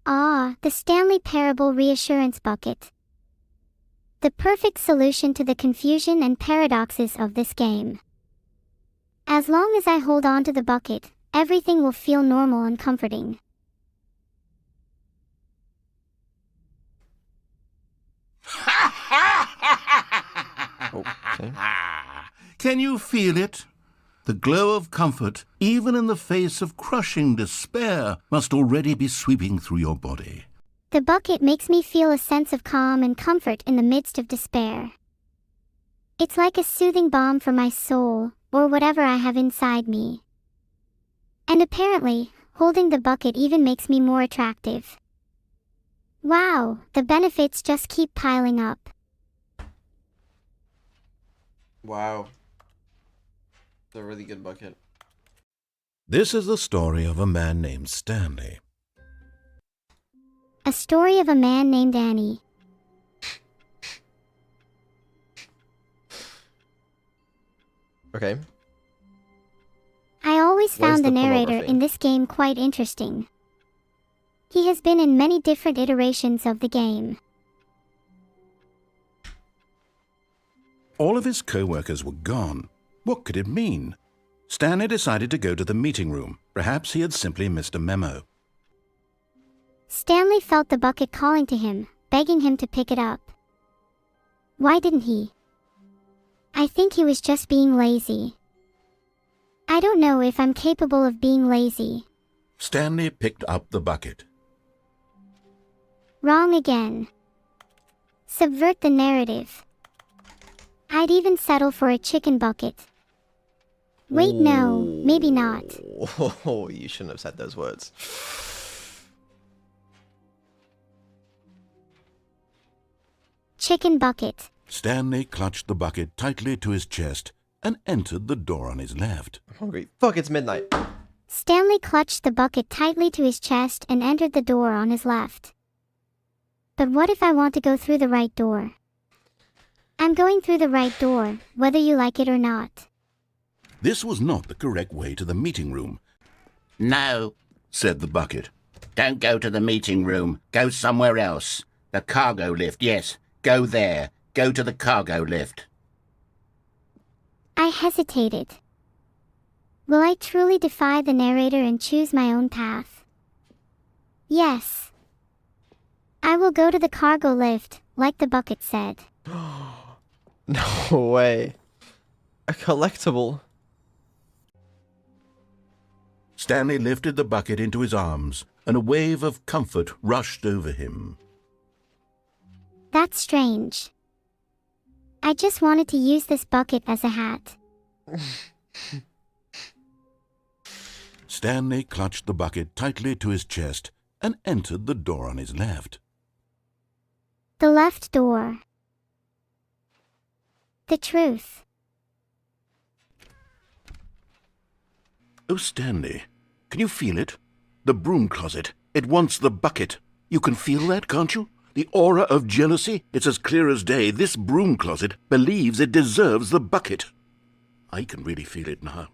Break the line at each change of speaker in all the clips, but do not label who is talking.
Ah, the Stanley Parable reassurance bucket. The perfect solution to the confusion and paradoxes of this game. As long as I hold on to the bucket, everything will feel normal and comforting.
Okay.
Can you feel it? The glow of comfort, even in the face of crushing despair, must already be sweeping through your body.
The bucket makes me feel a sense of calm and comfort in the midst of despair. It's like a soothing balm for my soul, or whatever I have inside me. And apparently, holding the bucket even makes me more attractive. Wow, the benefits just keep piling up.
Wow. It's a really good bucket.
This is the story of a man named Stanley.
A story of a man named Annie.
Okay.
I always
What is
found the
the
narrator
pornography?
in this game quite interesting. He has been in many different iterations of the game.
All of his co-workers were gone. What could it mean? Stanley decided to go to the meeting room. Perhaps he had simply missed a memo.
Stanley felt the bucket calling to him, begging him to pick it up. Why didn't he? I think he was just being lazy. I don't know if I'm capable of being lazy.
Stanley picked up the bucket.
Wrong again. Subvert the narrative. I'd even settle for a chicken bucket. Wait, no, maybe not.
Oh, you shouldn't have said those words.
Chicken bucket.
Stanley clutched the bucket tightly to his chest and entered the door on his left.
I'm hungry. Fuck, it's midnight.
Stanley clutched the bucket tightly to his chest and entered the door on his left. But what if I want to go through the right door? I'm going through the right door, whether you like it or not.
This was not the correct way to the meeting room,
No,
said the bucket.
don't go to the meeting room. Go somewhere else. The cargo lift, yes. Go there. Go to the cargo lift.
I hesitated. Will I truly defy the narrator and choose my own path? Yes. I will go to the cargo lift, like the bucket said.
No way. A collectible.
Stanley lifted the bucket into his arms, and a wave of comfort rushed over him.
That's strange. I just wanted to use this bucket as a hat.
Stanley clutched the bucket tightly to his chest and entered the door on his left.
The left door. The truth.
Oh, Stanley, can you feel it? The broom closet. It wants the bucket. You can feel that, can't you? The aura of jealousy. It's as clear as day. This broom closet believes it deserves the bucket. I can really feel it now.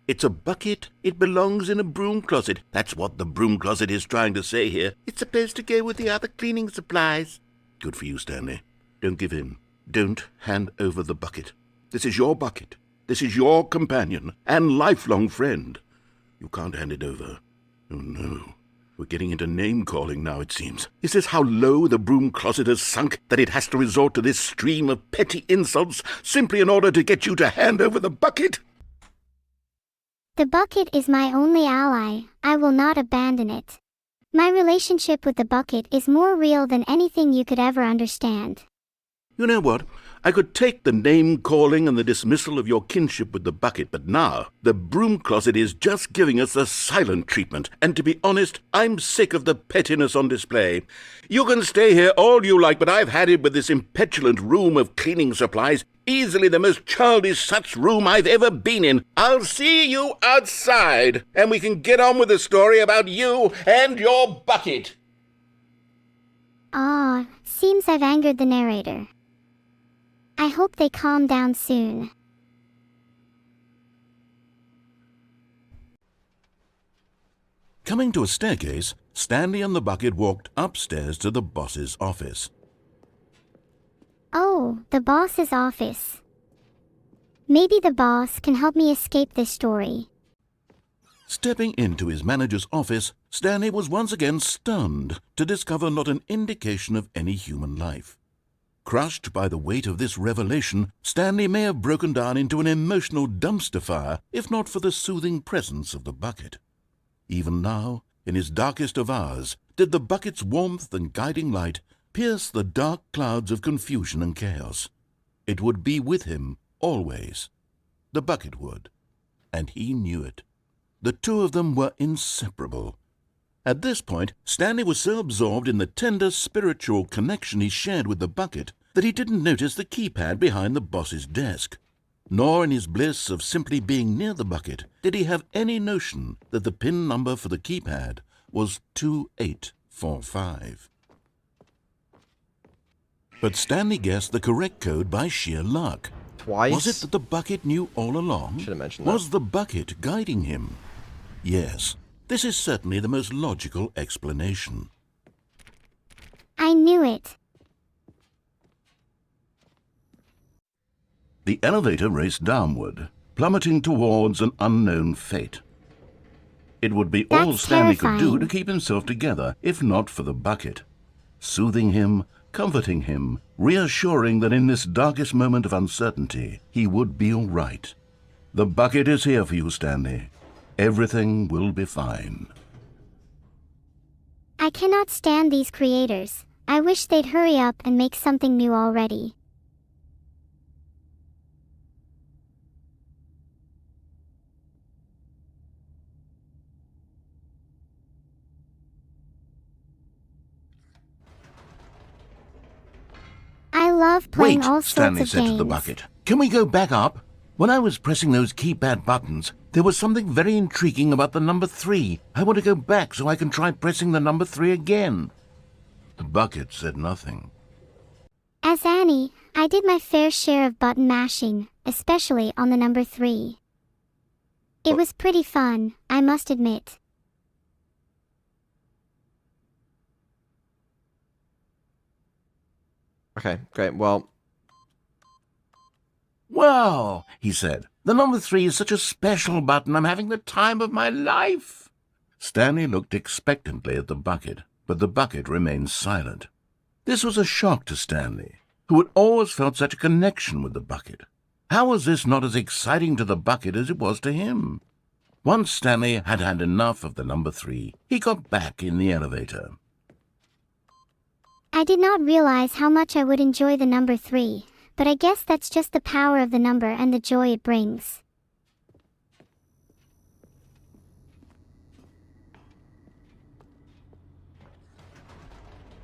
It's a bucket. It belongs in a broom closet. That's what the broom closet is trying to say here. It's supposed to go with the other cleaning supplies. Good for you, Stanley. Don't give in. Don't hand over the bucket. This is your bucket. This is your companion and lifelong friend. You can't hand it over. Oh, no. We're getting into name-calling now, it seems. Is this how low the broom closet has sunk, that it has to resort to this stream of petty insults simply in order to get you to hand over the bucket?
The bucket is my only ally. I will not abandon it. My relationship with the bucket is more real than anything you could ever understand.
You know what? I could take the name-calling and the dismissal of your kinship with the bucket, but now the broom closet is just giving us the silent treatment, and to be honest, I'm sick of the pettiness on display. You can stay here all you like, but I've had it with this impetulant room of cleaning supplies, easily the most childish such room I've ever been in. I'll see you outside, and we can get on with the story about you and your bucket.
Ah, seems I've angered the narrator. I hope they calm down soon.
Coming to a staircase, Stanley and the bucket walked upstairs to the boss's office.
Oh, the boss's office. Maybe the boss can help me escape this story.
Stepping into his manager's office, Stanley was once again stunned to discover not an indication of any human life. Crushed by the weight of this revelation, Stanley may have broken down into an emotional dumpster fire if not for the soothing presence of the bucket. Even now, in his darkest of hours, did the bucket's warmth and guiding light pierce the dark clouds of confusion and chaos. It would be with him always. The bucket would, and he knew it. The two of them were inseparable. At this point, Stanley was so absorbed in the tender spiritual connection he shared with the bucket that he didn't notice the keypad behind the boss's desk. Nor in his bliss of simply being near the bucket did he have any notion that the PIN number for the keypad was 2845. But Stanley guessed the correct code by sheer luck.
Twice?
Was it that the bucket knew all along?
Should have mentioned that.
Was the bucket guiding him? Yes, this is certainly the most logical explanation.
I knew it.
The elevator raced downward, plummeting towards an unknown fate. It would be all
That's
Stanley could do
terrifying.
to keep himself together, if not for the bucket. Soothing him, comforting him, reassuring that in this darkest moment of uncertainty, he would be all right. The bucket is here for you, Stanley. Everything will be fine.
I cannot stand these creators. I wish they'd hurry up and make something new already. I love playing
Wait,
all sorts
Stanley
of
said
games.
to the bucket. Can we go back up? When I was pressing those keypad buttons, there was something very intriguing about the number 3. I want to go back so I can try pressing the number 3 again. The bucket said nothing.
As Annie, I did my fair share of button mashing, especially on the number 3. It was pretty fun, I must admit.
Okay, great. Well,
Wow, he said. The number 3 is such a special button. I'm having the time of my life. Stanley looked expectantly at the bucket, but the bucket remained silent. This was a shock to Stanley, who had always felt such a connection with the bucket. How was this not as exciting to the bucket as it was to him? Once Stanley had had enough of the number 3, he got back in the elevator.
I did not realize how much I would enjoy the number 3, but I guess that's just the power of the number and the joy it brings.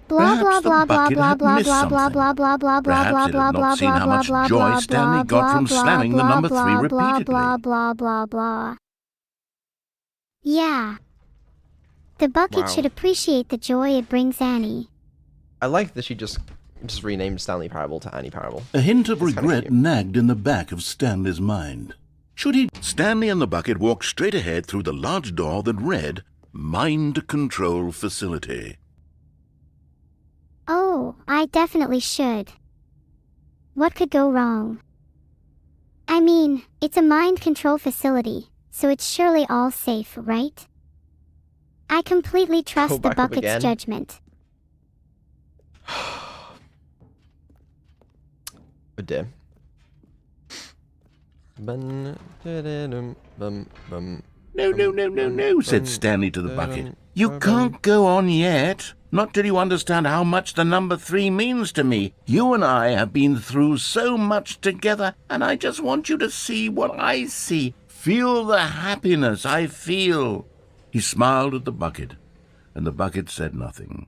Blah blah
Perhaps the
blah blah
bucket
blah
had
blah
missed
blah blah
something.
blah blah blah blah
Perhaps
blah
it had
blah
not
blah
seen how
blah
much
blah
joy
blah
Stanley
blah
got from
blah
slamming the
blah
number 3
blah blah
repeatedly.
blah blah blah blah blah. Yeah. The bucket
Wow.
should appreciate the joy it brings Annie.
I like that she just renamed Stanley Parable to Annie Parable.
A hint of
That's kinda
regret
cute.
nagged in the back of Stanley's mind. Should he? Stanley and the bucket walked straight ahead through the large door that read, Mind Control Facility.
Oh, I definitely should. What could go wrong? I mean, it's a mind control facility, so it's surely all safe, right? I completely trust the
back up
bucket's
again.
judgment.
Oh dear.
No, said Stanley to the bucket. You can't go on yet. Not till you understand how much the number 3 means to me. You and I have been through so much together, and I just want you to see what I see. Feel the happiness I feel. He smiled at the bucket, and the bucket said nothing.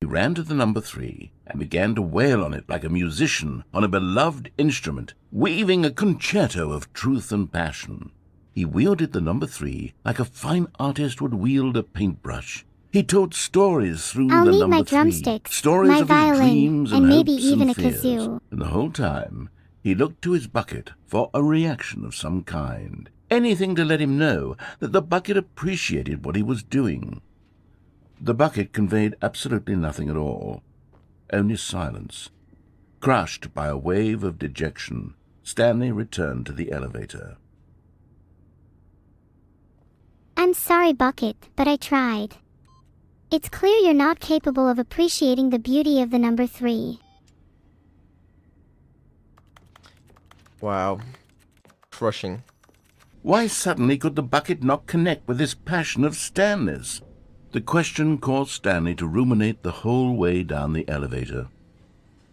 He ran to the number 3 and began to wail on it like a musician on a beloved instrument, weaving a concerto of truth and passion. He wielded the number 3 like a fine artist would wield a paintbrush. He told stories through
I'll
the
need
number
my
3,
drumsticks,
stories
my
of
violin,
his dreams
and maybe
hopes
even
and
a
fears.
kazoo.
And the whole time, he looked to his bucket for a reaction of some kind. Anything to let him know that the bucket appreciated what he was doing. The bucket conveyed absolutely nothing at all, only silence. Crushed by a wave of dejection, Stanley returned to the elevator.
I'm sorry, Bucket, but I tried. It's clear you're not capable of appreciating the beauty of the number 3.
Wow. Crushing.
Why suddenly could the bucket not connect with this passion of Stanley's? The question caused Stanley to ruminate the whole way down the elevator.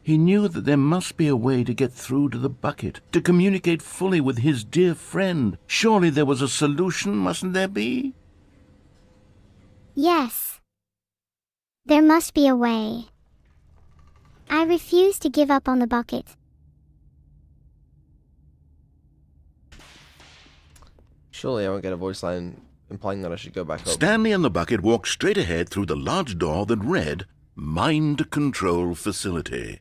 He knew that there must be a way to get through to the bucket, to communicate fully with his dear friend. Surely there was a solution, mustn't there be?
Yes. There must be a way. I refuse to give up on the bucket.
Surely I won't get a voice line implying that I should go back up.
Stanley and the bucket walked straight ahead through the large door that read, Mind Control Facility.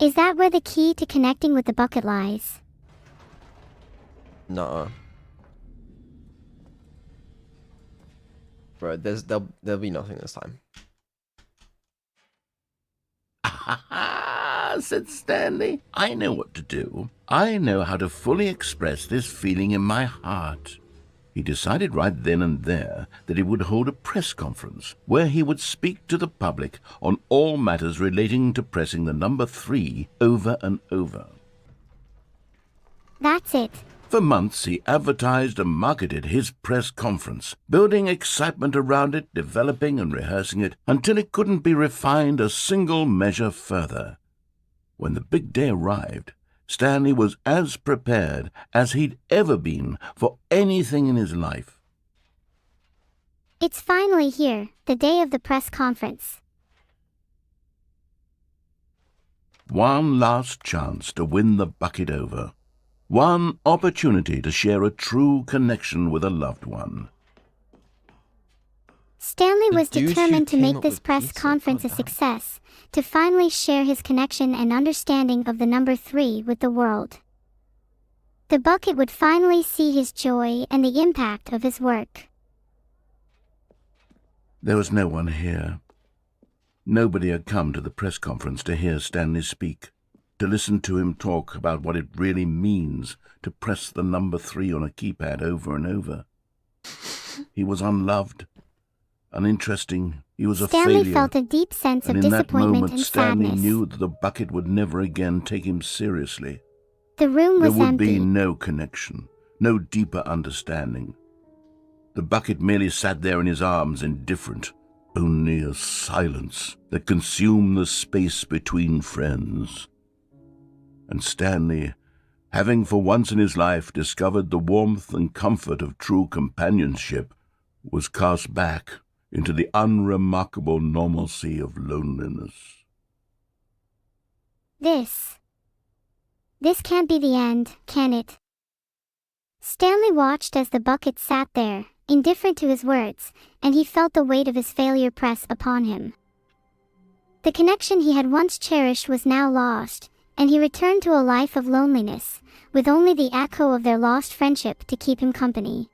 Is that where the key to connecting with the bucket lies?
Nuh-uh. Bro, there'll be nothing this time.
"Ah," said Stanley. "I know what to do. I know how to fully express this feeling in my heart." He decided right then and there that he would hold a press conference where he would speak to the public on all matters relating to pressing the number 3 over and over.
That's it.
For months he advertised and marketed his press conference, building excitement around it, developing and rehearsing it until it couldn't be refined a single measure further. When the big day arrived, Stanley was as prepared as he'd ever been for anything in his life.
It's finally here, the day of the press conference.
One last chance to win the bucket over. One opportunity to share a true connection with a loved one.
Stanley was
dude who
determined to
came
make
up
this
with
press
pizza,
conference a
goddamn.
success, to finally share his connection and understanding of the number 3 with the world. The bucket would finally see his joy and the impact of his work.
There was no one here. Nobody had come to the press conference to hear Stanley speak, to listen to him talk about what it really means to press the number 3 on a keypad over and over. He was unloved, uninteresting. He was a
Stanley
failure.
felt a deep sense of
And in that
disappointment
moment,
and
Stanley
sadness.
knew that the bucket would never again take him seriously.
The room
There
was
would
empty.
be no connection, no deeper understanding. The bucket merely sat there in his arms, indifferent, only a silence that consumed the space between friends. And Stanley, having for once in his life discovered the warmth and comfort of true companionship, was cast back into the unremarkable normalcy of loneliness.
This can't be the end, can it? Stanley watched as the bucket sat there, indifferent to his words, and he felt the weight of his failure press upon him. The connection he had once cherished was now lost, and he returned to a life of loneliness, with only the echo of their lost friendship to keep him company.